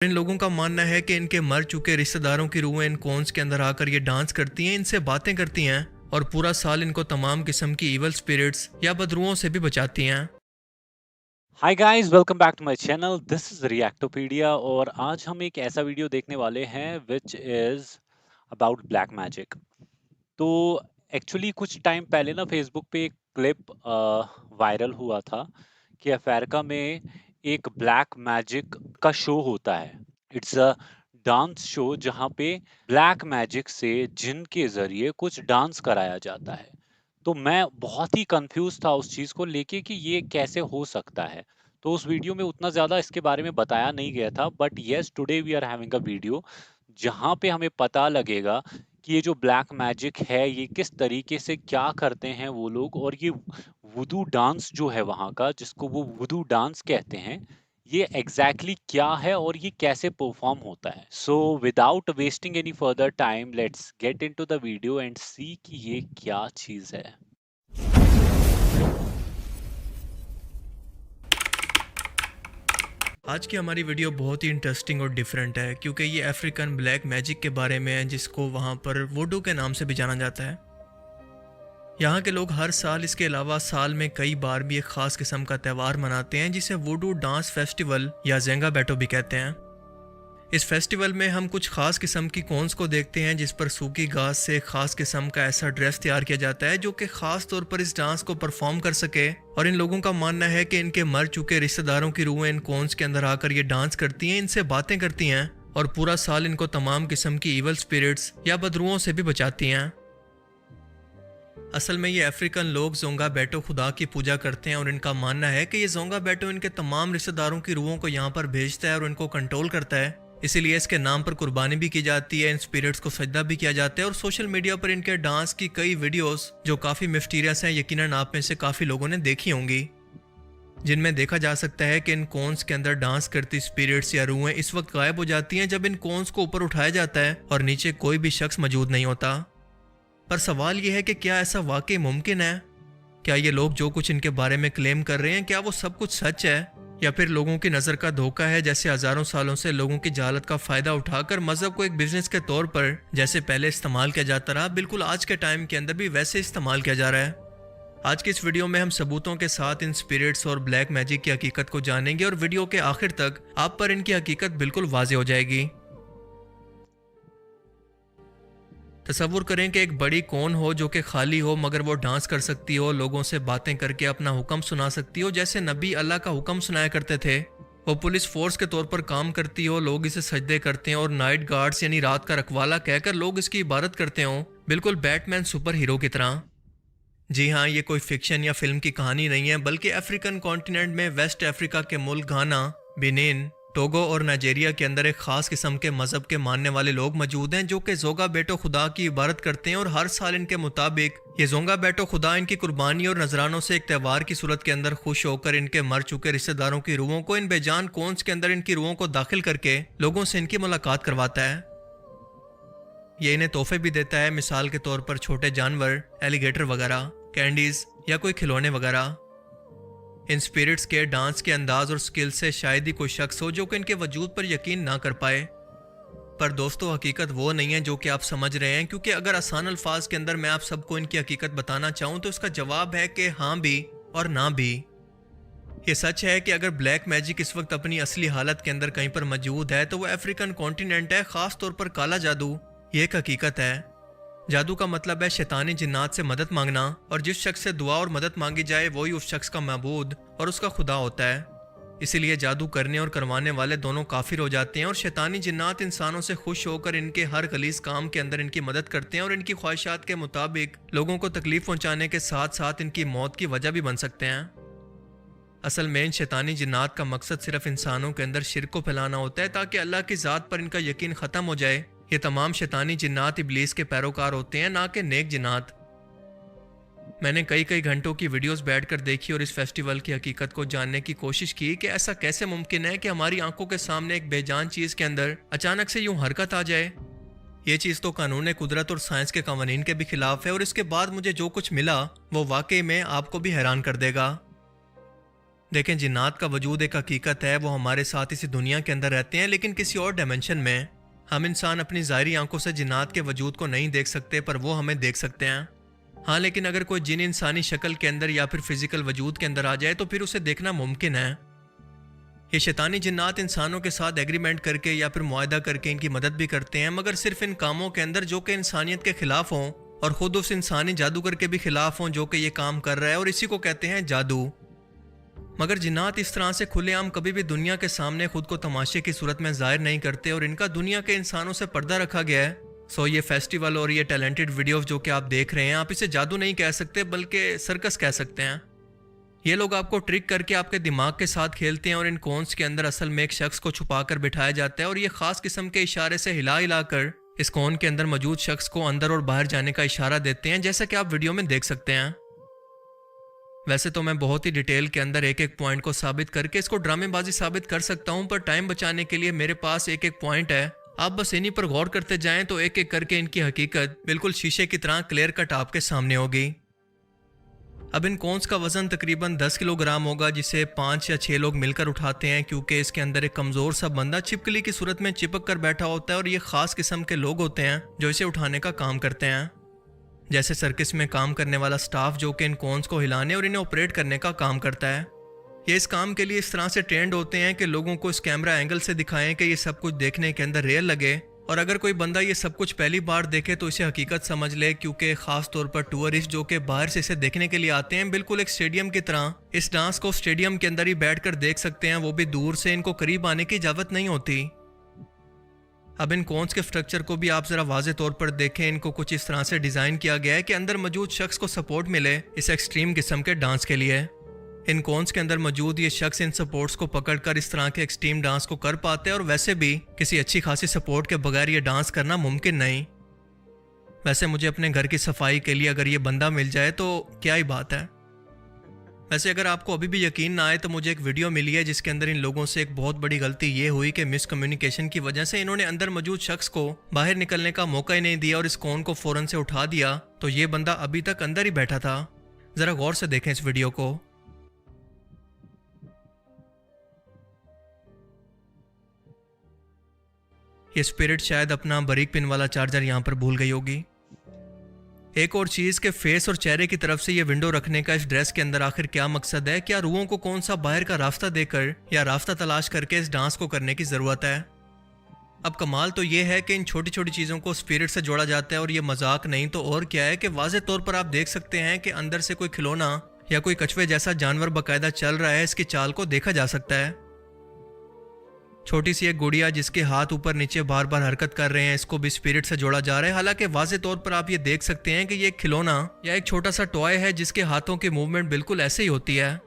इन लोगों का मानना है कि इनके मर चुके रिश्तेदारों की रूहें इन कॉन्स के अंदर आकर ये डांस करती हैं, इनसे बातें करती हैं और पूरा साल इनको तमाम किस्म की इवल स्पिरिट्स या बदरूहों से भी बचाती हैं। Hi guys, welcome back to my channel. This is Reactopedia और आज हम एक ऐसा वीडियो देखने वाले हैं which is about black magic. तो एक्चुअली कुछ टाइम पहले ना फेसबुक पे एक क्लिप वायरल हुआ था कि अमेरिका में एक ब्लैक मैजिक का शो होता है। इट्स अ डांस शो जहाँ पे ब्लैक मैजिक से जिन के जरिए कुछ डांस कराया जाता है। तो मैं बहुत ही कंफ्यूज था उस चीज को लेके कि ये कैसे हो सकता है। तो उस वीडियो में उतना ज्यादा इसके बारे में बताया नहीं गया था, but yes, today we are having a video जहां पे हमें पता लगेगा कि ये जो ब्लैक मैजिक है ये किस तरीके से क्या करते हैं वो लोग, और ये वुडू डांस जो है वहाँ का, जिसको वो वुडू डांस कहते हैं, ये एग्जैक्टली क्या है और ये कैसे परफॉर्म होता है। So without wasting any further time, let's get into the video and see कि ये क्या चीज है। आज की हमारी वीडियो बहुत ही इंटरेस्टिंग और डिफरेंट है क्योंकि ये अफ्रीकन ब्लैक मैजिक के बारे में है, जिसको वहाँ पर वोडू के नाम से भी जाना जाता है। यहाँ के लोग हर साल इसके अलावा साल में कई बार भी एक खास किस्म का त्यौहार मनाते हैं जिसे वुडू डांस फेस्टिवल या ज़ेंगा बैटो भी कहते हैं। इस फेस्टिवल में हम कुछ खास किस्म की कॉन्स को देखते हैं जिस पर सूखी घास से एक खास किस्म का ऐसा ड्रेस तैयार किया जाता है जो कि खास तौर पर इस डांस को परफॉर्म कर सके। और इन लोगों का मानना है कि इनके मर चुके रिश्तेदारों की रूहें इन कॉन्स के अंदर आकर ये डांस करती हैं, इनसे बातें करती हैं और पूरा साल इनको तमाम किस्म की इवल स्पिरिट्स या बदरूहों से भी बचाती हैं। असल में ये अफ्रीकन लोग जोंगा बैटो खुदा की पूजा करते हैं और इनका मानना है कि ये जोंगा बैटो इनके तमाम रिश्तेदारों की रूहों को यहाँ पर भेजता है और इनको कंट्रोल करता है। इसीलिए इसके नाम पर कुर्बानी भी की जाती है, इन स्पिरिट्स को सजदा भी किया जाता है और सोशल मीडिया पर इनके डांस की कई वीडियोस जो काफ़ी मिस्टीरियस हैं, यकीनन आप में से काफ़ी लोगों ने देखी होंगी, जिनमें देखा जा सकता है कि इन कोन्स के अंदर डांस करती स्पिरिट्स या रूहें इस वक्त गायब हो जाती हैं जब इन कोन्स को ऊपर उठाया जाता है और नीचे कोई भी शख्स मौजूद नहीं होता। पर सवाल यह है कि क्या ऐसा वाकई मुमकिन है? क्या ये लोग जो कुछ इनके बारे में क्लेम कर रहे हैं, क्या वो सब कुछ सच है या फिर लोगों की नज़र का धोखा है, जैसे हज़ारों सालों से लोगों की जहालत का फ़ायदा उठाकर मज़हब को एक बिजनेस के तौर पर जैसे पहले इस्तेमाल किया जाता रहा, बिल्कुल आज के टाइम के अंदर भी वैसे इस्तेमाल किया जा रहा है। आज की इस वीडियो में हम सबूतों के साथ इन स्पिरिट्स और ब्लैक मैजिक की हकीकत को जानेंगे और वीडियो के आखिर तक आप पर इनकी हकीकत बिल्कुल वाज़ेह हो जाएगी। तसव्वुर करें कि एक बड़ी कौन हो जो कि खाली हो मगर वो डांस कर सकती हो, लोगों से बातें करके अपना हुक्म सुना सकती हो जैसे नबी अल्लाह का हुक्म सुनाया करते थे। वो पुलिस फोर्स के तौर पर काम करती हो, लोग इसे सजदे करते हैं और नाइट गार्ड्स यानी रात का रखवाला कहकर लोग इसकी इबादत करते हो, बिल्कुल बैटमैन सुपर हीरो की तरह। जी हाँ, ये कोई फिक्शन या फिल्म की कहानी नहीं है, बल्कि अफ्रीकन कॉन्टिनेंट में वेस्ट अफ्रीका के मुल्क घाना, बेनिन, टोगो और नाइजीरिया के अंदर एक खास किस्म के मजहब के मानने वाले लोग मौजूद हैं जो कि जोंगा बैटो खुदा की इबादत करते हैं और हर साल इनके मुताबिक ये जोंगा बैटो खुदा इनकी कुर्बानी और नजरानों से एक त्यौहार की सूरत के अंदर खुश होकर इनके मर चुके रिश्तेदारों की रूहों को इन बेजान कौन्स के अंदर इनकी रूहों को दाखिल करके लोगों से इनकी मुलाकात करवाता है। ये इन्हें तोहफे भी देता है, मिसाल के तौर पर छोटे जानवर, एलिगेटर वगैरह, कैंडीज या कोई खिलौने वगैरह। इन स्पिरिट्स के डांस के अंदाज और स्किल से शायद ही कोई शख्स हो जो कि इनके वजूद पर यकीन ना कर पाए। पर दोस्तों, हकीकत वो नहीं है जो कि आप समझ रहे हैं, क्योंकि अगर आसान अल्फाज के अंदर मैं आप सबको इनकी हकीकत बताना चाहूँ तो इसका जवाब है कि हाँ भी और ना भी। ये सच है कि अगर ब्लैक मैजिक इस वक्त अपनी असली हालत के अंदर कहीं पर मौजूद है तो वह अफ्रीकन कॉन्टिनेंट है, खास तौर पर काला जादू। ये एक हकीकत है। जादू का मतलब है शैतानी जिन्नात से मदद मांगना, और जिस शख्स से दुआ और मदद मांगी जाए वही उस शख्स का महबूद और उसका खुदा होता है। इसीलिए जादू करने और करवाने वाले दोनों काफिर हो जाते हैं और शैतानी जिन्नात इंसानों से खुश होकर इनके हर गलीज काम के अंदर इनकी मदद करते हैं और इनकी ख्वाहिशात के मुताबिक लोगों को तकलीफ पहुंचाने के साथ साथ इनकी मौत की वजह भी बन सकते हैं। असल में इन शैतानी जिन्नात का मकसद सिर्फ इंसानों के अंदर शिर्क को फैलाना होता है ताकि अल्लाह की ज़ात पर इनका यकीन ख़त्म हो जाए। ये तमाम शैतानी जिन्नात इब्लीस के पैरोकार होते हैं, ना कि नेक जिन्नात। मैंने कई घंटों की वीडियोस बैठकर देखी और इस फेस्टिवल की हकीकत को जानने की कोशिश की कि ऐसा कैसे मुमकिन है कि हमारी आंखों के सामने एक बेजान चीज़ के अंदर अचानक से यूं हरकत आ जाए। ये चीज़ तो कानून कुदरत और साइंस के कवानीन के भी खिलाफ है और इसके बाद मुझे जो कुछ मिला वो वाकई में आपको भी हैरान कर देगा। देखें, जिन्नात का वजूद एक हकीकत है, वो हमारे साथ इसी दुनिया के अंदर रहते हैं लेकिन किसी और डायमेंशन में। हम इंसान अपनी ज़ाहिरी आंखों से जिन्नात के वजूद को नहीं देख सकते, पर वो हमें देख सकते हैं। हाँ, लेकिन अगर कोई जिन इंसानी शक्ल के अंदर या फिर फिजिकल वजूद के अंदर आ जाए तो फिर उसे देखना मुमकिन है। ये शैतानी जिन्नात इंसानों के साथ एग्रीमेंट करके या फिर मुआहदा करके इनकी मदद भी करते हैं, मगर सिर्फ इन कामों के अंदर जो कि इंसानियत के खिलाफ हों और ख़ुद उस इंसानी जादूगर के भी खिलाफ हों जो कि ये काम कर रहा है, और इसी को कहते हैं जादू। मगर जिन्नात इस तरह से खुलेआम कभी भी दुनिया के सामने खुद को तमाशे की सूरत में जाहिर नहीं करते और इनका दुनिया के इंसानों से पर्दा रखा गया है। सो ये फेस्टिवल और ये टैलेंटेड वीडियोस जो कि आप देख रहे हैं, आप इसे जादू नहीं कह सकते बल्कि सर्कस कह सकते हैं। ये लोग आपको ट्रिक करके आपके दिमाग के साथ खेलते हैं और इन कोन्स के अंदर असल में एक शख्स को छुपा कर बिठाया जाता है और ये खास किस्म के इशारे से हिला हिला कर इस कोन के अंदर मौजूद शख्स को अंदर और बाहर जाने का इशारा देते हैं, जैसा कि आप वीडियो में देख सकते हैं। वैसे तो मैं बहुत ही डिटेल के अंदर एक एक पॉइंट को साबित करके इसको ड्रामेबाजी साबित कर सकता हूं, पर टाइम बचाने के लिए मेरे पास एक एक पॉइंट है। आप बस इन्हीं पर गौर करते जाएं तो एक एक करके इनकी हकीकत बिल्कुल शीशे की तरह क्लियर कट आपके सामने होगी। अब इन कोन्स का वजन तकरीबन 10 किलोग्राम होगा, जिसे 5 या 6 लोग मिलकर उठाते हैं, क्योंकि इसके अंदर एक कमजोर सा बंदा छिपकली की सूरत में चिपक कर बैठा होता है और ये खास किस्म के लोग होते हैं जो इसे उठाने का काम करते हैं। जैसे सर्किस में काम करने वाला स्टाफ जो कि इन कोन्स को हिलाने और इन्हें ऑपरेट करने का काम करता है। ये इस काम के लिए इस तरह से ट्रेंड होते हैं कि लोगों को इस कैमरा एंगल से दिखाएं कि ये सब कुछ देखने के अंदर रियल लगे, और अगर कोई बंदा ये सब कुछ पहली बार देखे तो इसे हकीकत समझ ले, क्योंकि खास तौर पर टूरिस्ट जो कि बाहर से इसे देखने के लिए आते हैं बिल्कुल एक स्टेडियम की तरह इस डांस को स्टेडियम के अंदर ही बैठकर देख सकते हैं, वो भी दूर से। इनको करीब आने की इजाजत नहीं होती। अब इन कोन्स के स्ट्रक्चर को भी आप जरा वाज़े तौर पर देखें। इनको कुछ इस तरह से डिज़ाइन किया गया है कि अंदर मौजूद शख्स को सपोर्ट मिले इस एक्सट्रीम किस्म के डांस के लिए। इन कोन्स के अंदर मौजूद ये शख्स इन सपोर्ट्स को पकड़कर इस तरह के एक्सट्रीम डांस को कर पाते हैं, और वैसे भी किसी अच्छी खासी सपोर्ट के बगैर ये डांस करना मुमकिन नहीं। वैसे मुझे अपने घर की सफाई के लिए अगर ये बंदा मिल जाए तो क्या ही बात है। वैसे अगर आपको अभी भी यकीन ना आए तो मुझे एक वीडियो मिली है जिसके अंदर इन लोगों से एक बहुत बड़ी गलती ये हुई कि मिसकम्युनिकेशन की वजह से इन्होंने अंदर मौजूद शख्स को बाहर निकलने का मौका ही नहीं दिया और इस कोन को फौरन से उठा दिया, तो ये बंदा अभी तक अंदर ही बैठा था। जरा गौर से देखें इस वीडियो को। ये स्पिरिट शायद अपना बारीक पिन वाला चार्जर यहाँ पर भूल गई होगी। एक और चीज़ के फेस और चेहरे की तरफ से ये विंडो रखने का इस ड्रेस के अंदर आखिर क्या मकसद है? क्या रूहों को कौन सा बाहर का रास्ता देकर या रास्ता तलाश करके इस डांस को करने की ज़रूरत है? अब कमाल तो ये है कि इन छोटी छोटी चीज़ों को स्पिरिट से जोड़ा जाता है, और ये मजाक नहीं तो और क्या है कि वाज़े तौर पर आप देख सकते हैं कि अंदर से कोई खिलौना या कोई कछुए जैसा जानवर बाकायदा चल रहा है। इसकी चाल को देखा जा सकता है। छोटी सी एक गुड़िया जिसके हाथ ऊपर नीचे बार बार हरकत कर रहे हैं, इसको भी स्पिरिट से जोड़ा जा रहा है। हालांकि वाज़े तौर पर आप ये देख सकते हैं कि ये एक खिलौना या एक छोटा सा टॉय है जिसके हाथों की मूवमेंट बिल्कुल ऐसे ही होती है।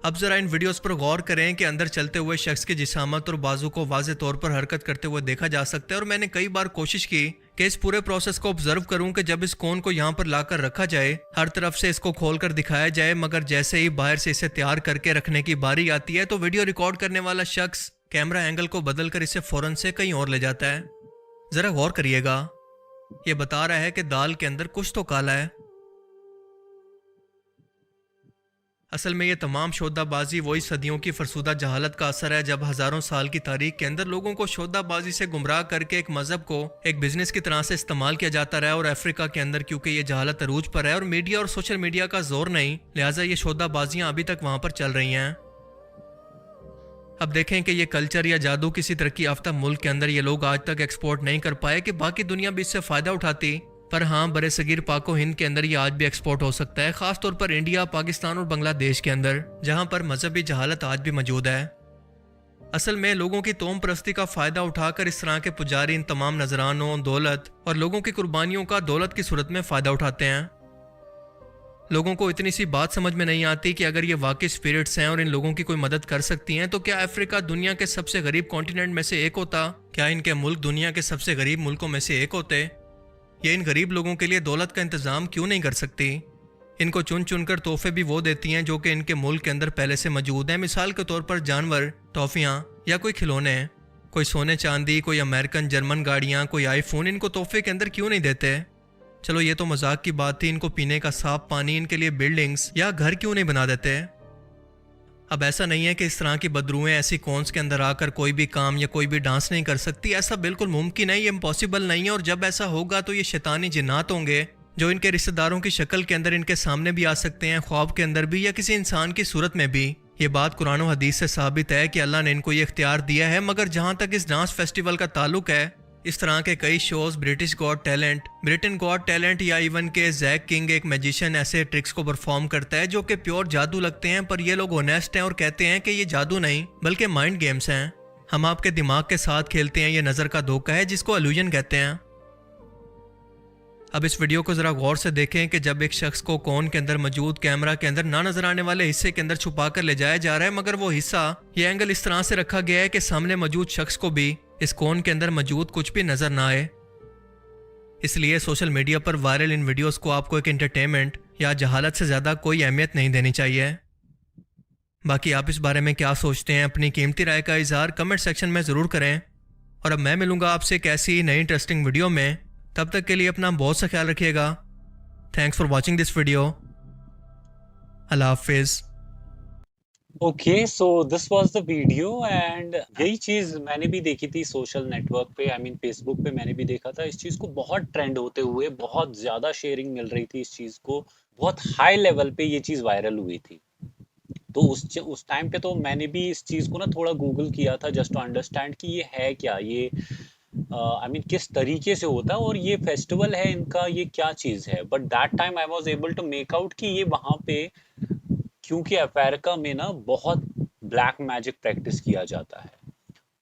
अब जरा इन वीडियोस पर गौर करें कि अंदर चलते हुए शख्स की जिसामत और बाजू को वाज़े तौर पर हरकत करते हुए देखा जा सकता है। और मैंने कई बार कोशिश की कि इस पूरे प्रोसेस को ऑब्जर्व करूं कि जब इस कोन को यहाँ पर लाकर रखा जाए, हर तरफ से इसको खोलकर दिखाया जाए, मगर जैसे ही बाहर से इसे तैयार करके रखने की बारी आती है तो वीडियो रिकॉर्ड करने वाला शख्स कैमरा एंगल को बदलकर इसे फौरन से कहीं और ले जाता है। जरा गौर करिएगा, ये बता रहा है कि दाल के अंदर कुछ तो काला है। असल में ये तमाम शोधाबाजी वही सदियों की फरसुदा जहालत का असर है, जब हजारों साल की तारीख के अंदर लोगों को शोधाबाजी से गुमराह करके एक मजहब को एक बिजनेस की तरह से इस्तेमाल किया जाता रहा। और अफ्रीका के अंदर क्योंकि ये जहालत अरूज पर है और मीडिया और सोशल मीडिया का जोर नहीं, लिहाजा ये शोधाबाजियां अभी तक वहां पर चल रही हैं। अब देखें कि ये कल्चर या जादू किसी तरक्की याफ्ता मुल्क के अंदर ये लोग आज तक एक्सपोर्ट नहीं कर पाए कि बाकी दुनिया भी इससे फ़ायदा उठाती, पर हाँ बरे सगीर पाको हिंद के अंदर ये आज भी एक्सपोर्ट हो सकता है, ख़ासतौर पर इंडिया, पाकिस्तान और बांग्लादेश के अंदर, जहाँ पर मजहबी जहालत आज भी मौजूद है। असल में लोगों की तोम परस्ती का फ़ायदा उठाकर इस तरह के पुजारी इन तमाम नजरानों, दौलत और लोगों की कुर्बानियों का दौलत की सूरत में फ़ायदा उठाते हैं। लोगों को इतनी सी बात समझ में नहीं आती कि अगर ये वाकई स्पिरिट्स हैं और इन लोगों की कोई मदद कर सकती हैं, तो क्या अफ्रीका दुनिया के सबसे गरीब कॉन्टिनेंट में से एक होता? क्या इनके मुल्क दुनिया के सबसे गरीब मुल्कों में से एक होते? ये इन गरीब लोगों के लिए दौलत का इंतजाम क्यों नहीं कर सकती? इनको चुन चुनकर तोहफे भी वो देती हैं जो कि इनके मुल्क के अंदर पहले से मौजूद हैं। मिसाल के तौर पर जानवर, टॉफियाँ या कोई खिलौने, कोई सोने चांदी, कोई अमेरिकन जर्मन गाड़ियाँ, कोई आईफोन, इनको तोहफे के अंदर क्यों नहीं देते? चलो ये तो मजाक की बात थी, इनको पीने का साफ पानी, इनके लिए बिल्डिंग्स या घर क्यों नहीं बना देते? अब ऐसा नहीं है कि इस तरह की बदरूएं ऐसी कौन्स के अंदर आकर कोई भी काम या कोई भी डांस नहीं कर सकती। ऐसा बिल्कुल मुमकिन है, ये इम्पॉसिबल नहीं है। और जब ऐसा होगा तो ये शैतानी जिन्नात होंगे जो इनके रिश्तेदारों की शक्ल के अंदर इनके सामने भी आ सकते हैं, ख्वाब के अंदर भी या किसी इंसान की सूरत में भी। ये बात कुरान और हदीस से साबित है कि अल्लाह ने इनको ये इख्तियार दिया है। मगर जहाँ तक इस डांस फेस्टिवल का ताल्लुक है, इस तरह के कई shows, British got talent, Britain got talent या इवन के जैक किंग एक मैजिशियन ऐसे ट्रिक्स को परफॉर्म करता है जो कि प्योर जादू लगते हैं। पर ये लोग ऑनेस्ट हैं और कहते हैं कि ये जादू नहीं बल्कि माइंड गेम्स हैं। हम आपके दिमाग के साथ खेलते हैं, ये नज़र का धोखा है जिसको इल्यूजन कहते हैं। अब इस वीडियो को ज़रा गौर से देखें कि जब एक शख्स को कोन के अंदर मौजूद कैमरा के अंदर ना नजर आने वाले हिस्से के अंदर छुपा कर ले जाया जा रहा है, मगर वो हिस्सा, ये एंगल इस तरह से रखा गया है कि सामने मौजूद शख्स को भी इस कोन के अंदर मौजूद कुछ भी नजर ना आए। इसलिए सोशल मीडिया पर वायरल इन वीडियोस को आपको एक एंटरटेनमेंट या जहालत से ज़्यादा कोई अहमियत नहीं देनी चाहिए। बाकी आप इस बारे में क्या सोचते हैं, अपनी कीमती राय का इजहार कमेंट सेक्शन में ज़रूर करें। और अब मैं मिलूंगा आपसे एक ऐसी नई इंटरेस्टिंग वीडियो में। तब तक के लिए अपना बहुत सा ख्याल रखिएगा। Thanks for watching this video. अल्लाह हाफिज़। Okay, so this was the video and यही चीज मैंने भी देखी थी सोशल नेटवर्क पे, आई मीन फेसबुक पे मैंने भी देखा था इस चीज को बहुत ट्रेंड होते हुए, बहुत ज्यादा शेयरिंग मिल रही थी इस चीज को, बहुत हाई लेवल पे ये चीज वायरल हुई थी। तो उस टाइम पे तो मैंने भी इस चीज को ना थोड़ा गूगल किया था जस्ट टू अंडरस्टैंड कि ये है क्या, ये आई मीन किस तरीके से होता है और ये फेस्टिवल है इनका, ये क्या चीज है। But that time I was able to make out कि ये वहां पे, क्योंकि अमेरिका में ना बहुत ब्लैक मैजिक प्रैक्टिस किया जाता है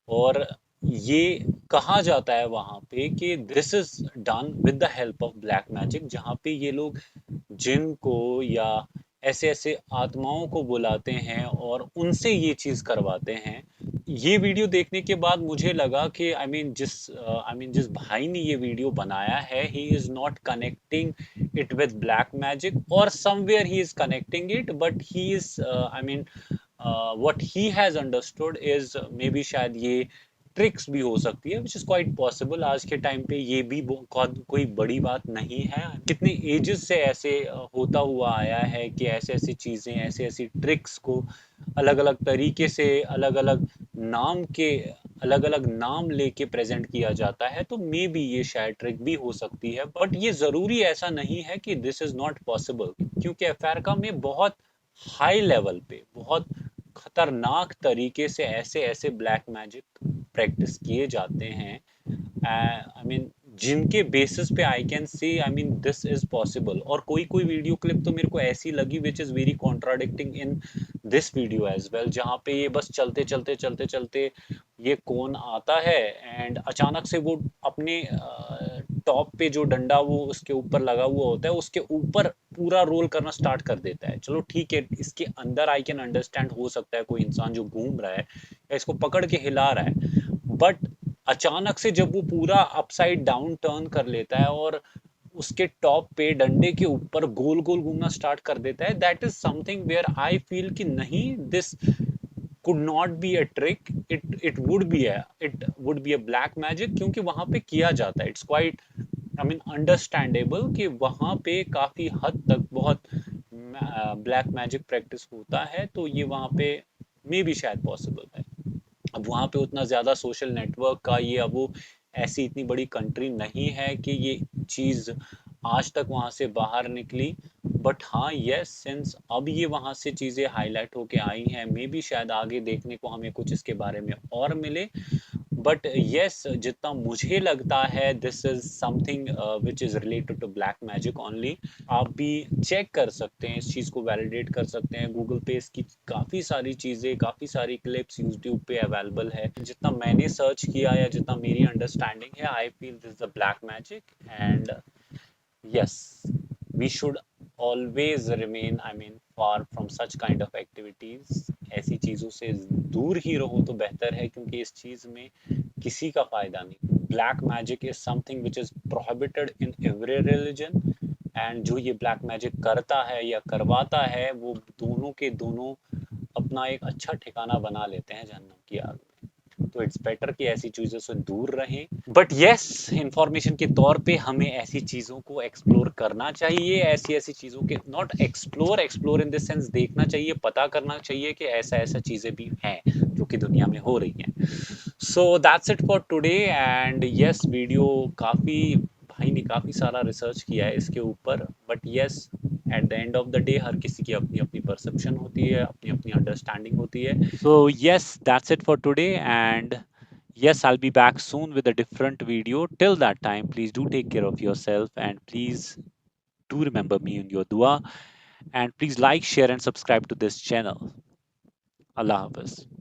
और ये कहा जाता है वहां पे कि this is done with the help of black magic, जहाँ पे ये लोग जिन को या ऐसे ऐसे आत्माओं को बुलाते हैं और उनसे ये चीज करवाते हैं। ये वीडियो देखने के बाद मुझे लगा कि जिस भाई ने ये वीडियो बनाया है, he is not connecting it with black magic, और somewhere he is connecting it, but he is what he has understood is maybe शायद ये ट्रिक्स भी हो सकती है, विच इज क्वाइट पॉसिबल। आज के टाइम पे ये भी कोई बड़ी बात नहीं है। कितने एजेस से ऐसे होता हुआ आया है कि ऐसे ऐसी चीजें, ऐसे ऐसी ट्रिक्स को अलग अलग तरीके से, अलग अलग नाम के, अलग अलग नाम लेके प्रेजेंट किया जाता है। तो मे बी ये शायद ट्रिक भी हो सकती है, बट ये जरूरी ऐसा नहीं है कि दिस इज नॉट पॉसिबल, क्योंकि अमेरिका में बहुत हाई लेवल पे, बहुत खतरनाक तरीके से ऐसे ऐसे ब्लैक मैजिक प्रैक्टिस किए जाते हैं। आई मीन जिनके बेसिस पे I can say, I mean this is possible. और कोई कोई वीडियो क्लिप तो मेरे को ऐसी लगी which is very contradicting in this video as well, जहाँ पे ये बस चलते चलते चलते चलते ये कौन आता है एंड अचानक से वो अपने टॉप पे जो डंडा वो उसके ऊपर लगा हुआ होता है उसके ऊपर पूरा रोल करना स्टार्ट कर देता है। चलो ठीक है, इसके अंदर आई कैन अंडरस्टैंड, हो सकता है कोई इंसान जो घूम रहा है या इसको पकड़ के हिला रहा है, बट अचानक से जब वो पूरा अपसाइड डाउन टर्न कर लेता है और उसके टॉप पे डंडे के ऊपर गोल गोल घूमना स्टार्ट कर देता है, that is something where I feel कि नहीं, this could not be a trick, it would be a black magic, क्योंकि वहां पे किया जाता है। It's quite I mean understandable कि वहां पे काफी हद तक बहुत ब्लैक मैजिक प्रैक्टिस होता है, तो ये वहां पे मे भी शायद पॉसिबल है। अब वहां पे उतना ज्यादा सोशल नेटवर्क का ये, अब वो ऐसी इतनी बड़ी कंट्री नहीं है कि ये चीज आज तक वहां से बाहर निकली। बट हाँ, यस, सिंस अब ये वहां से चीजें हाईलाइट होके आई हैं, मे बी शायद आगे देखने को हमें कुछ इसके बारे में और मिले। बट यस, जितना मुझे लगता है this is something which is related to black magic only. आप भी चेक कर सकते हैं, इस चीज को वैलिडेट कर सकते हैं। गूगल पे इसकी काफी सारी चीजें, काफी सारी क्लिप्स यूट्यूब पे अवेलेबल है। जितना मैंने सर्च किया या जितना मेरी अंडरस्टैंडिंग है, I feel this the black magic and yes, we should always remain, I mean, far from such kind of activities। ऐसी चीजों से दूर ही रहो तो बेहतर है, क्योंकि इस चीज में किसी का फायदा नहीं। Black magic is something which is prohibited in every religion, and जो ये ब्लैक मैजिक करता है या करवाता है, वो दोनों के दोनों अपना एक अच्छा ठिकाना बना लेते हैं जहन्नम की आग में। तो इट्स बेटर कि ऐसी चीज़ों से दूर रहें। बट येस, इंफॉर्मेशन के तौर पे हमें ऐसी चीज़ों को एक्सप्लोर करना चाहिए, ऐसी-ऐसी चीज़ों के not explore in the sense देखना चाहिए, पता करना चाहिए कि ऐसा-ऐसा चीज़ें भी हैं, जो कि दुनिया में हो रही हैं। So that's it for today and yes video काफ़ी भाई ने काफ़ी सारा रिसर्च किया है इसके ऊपर, but yes at the end of the day हर किसी की अपनी अपनी परसेप्शन होती है, अपनी अपनी अंडरस्टैंडिंग होती है। So yes that's it for today and yes, I'll be back soon with a different video. Till that time, please do take care of yourself and please do remember me in your dua, and please like, share and subscribe to this channel. Allah Hafiz.